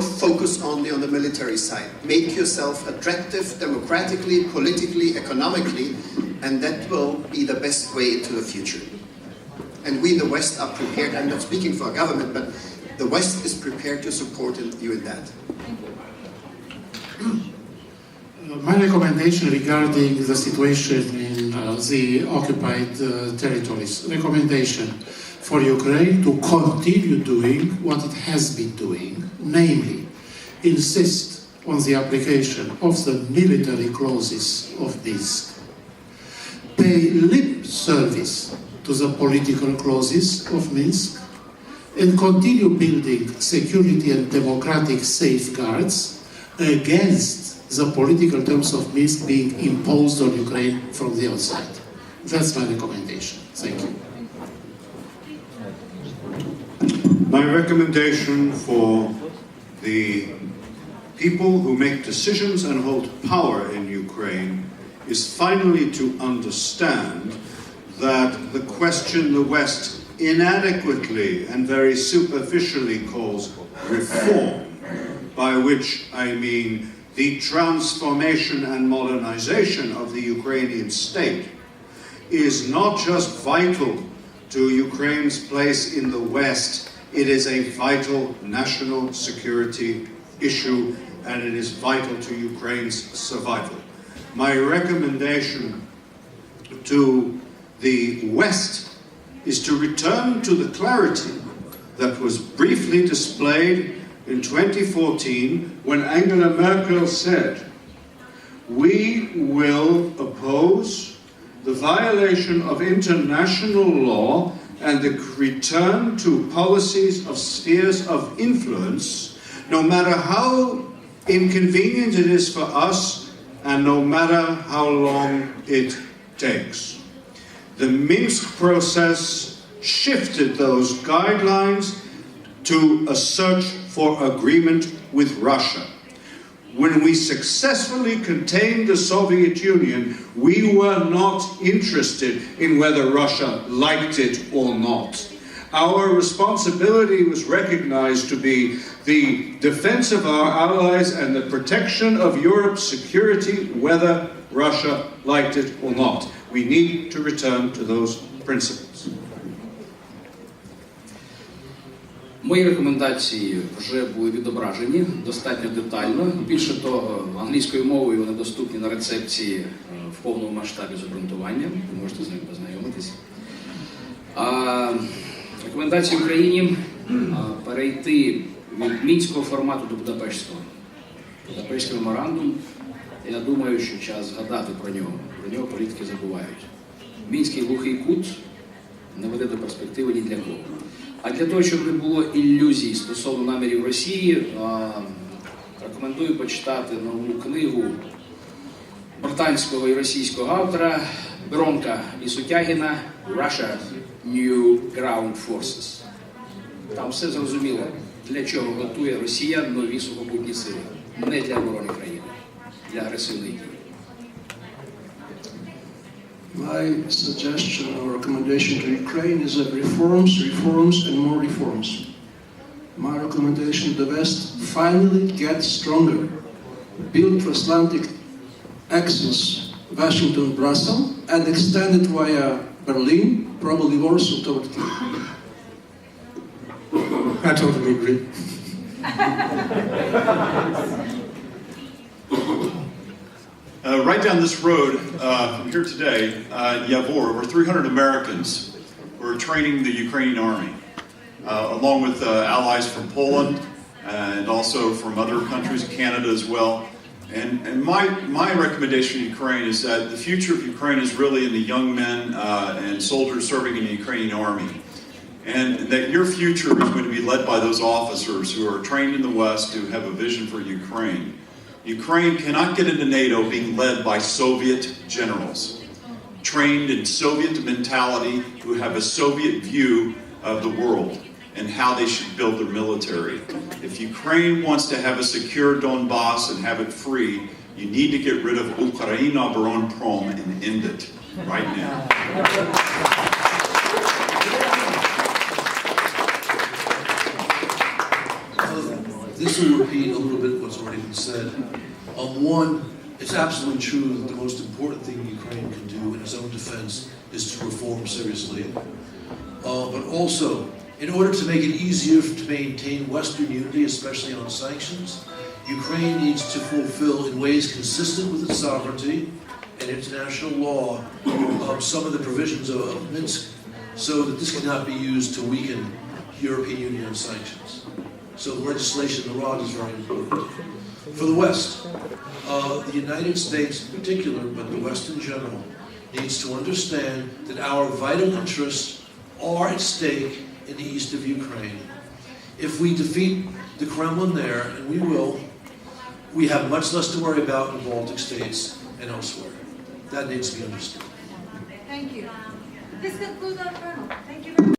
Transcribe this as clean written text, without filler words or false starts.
focus only on the military side. Make yourself attractive democratically, politically, economically, and that will be the best way into the future. And we, the West, are prepared. I'm not speaking for a government, but the West is prepared to support you in that. My recommendation regarding the situation in the occupied territories, recommendation for Ukraine to continue doing what it has been doing, namely, insist on the application of the military clauses of DISC, pay lip service to the political clauses of Minsk, and continue building security and democratic safeguards against the political terms of Minsk being imposed on Ukraine from the outside. That's my recommendation. Thank you. My recommendation for the people who make decisions and hold power in Ukraine is finally to understand that the question the West inadequately and very superficially calls reform, by which I mean the transformation and modernization of the Ukrainian state, is not just vital to Ukraine's place in the West, it is a vital national security issue, and it is vital to Ukraine's survival. My recommendation to the West is to return to the clarity that was briefly displayed in 2014 when Angela Merkel said, "We will oppose the violation of international law and the return to policies of spheres of influence, no matter how inconvenient it is for us and no matter how long it takes." The Minsk process shifted those guidelines to a search for agreement with Russia. When we successfully contained the Soviet Union, we were not interested in whether Russia liked it or not. Our responsibility was recognized to be the defense of our allies and the protection of Europe's security, whether Russia liked it or not. We need to return to those principles. Мої рекомендації вже були відображені достатньо детально. Більше того, англійською мовою вони доступні на рецепції в повному масштабі з обґрунтуванням. Ви можете з ними познайомитися. Рекомендації Україні перейти від мінського формату до Будапештського. Будапештський меморандум, я думаю, що час згадати про нього. Про нього політики забувають. Мінський глухий кут не веде до перспективи ні для кого. А для того, щоб не було ілюзій стосовно намірів Росії, рекомендую почитати нову книгу британського і російського автора Бронка і Сутягіна «Russia's New Ground Forces». Там все зрозуміло, для чого готує Росія нові сухопутні сили. Не для оборони країни, для агресивної дії. My suggestion or recommendation to Ukraine is that reforms, reforms, and more reforms. My recommendation to the West, finally get stronger. Build transatlantic axis, Washington, Brussels, and extend it via Berlin, probably Warsaw toward Kyiv. I totally agree. Right down this road from here today, Yavor, over 300 Americans were training the Ukrainian army, along with allies from Poland and also from other countries, Canada as well. And my recommendation to Ukraine is that the future of Ukraine is really in the young men and soldiers serving in the Ukrainian army. And that your future is going to be led by those officers who are trained in the West, who have a vision for Ukraine. Ukraine cannot get into NATO being led by Soviet generals, trained in Soviet mentality, who have a Soviet view of the world and how they should build their military. If Ukraine wants to have a secure Donbass and have it free, you need to get rid of Ukraina Baron Prom and end it right now. this will repeat a little bit what's already been said. One, it's absolutely true that the most important thing Ukraine can do in its own defense is to reform seriously. But also, in order to make it easier to maintain Western unity, especially on sanctions, Ukraine needs to fulfill in ways consistent with its sovereignty and international law some of the provisions of Minsk, so that this cannot be used to weaken European Union sanctions. So the legislation, the ROD, is very important. For the West, the United States in particular, but the West in general, needs to understand that our vital interests are at stake in the east of Ukraine. If we defeat the Kremlin there, and we will, we have much less to worry about in the Baltic states and elsewhere. That needs to be understood. Thank you. This concludes our panel.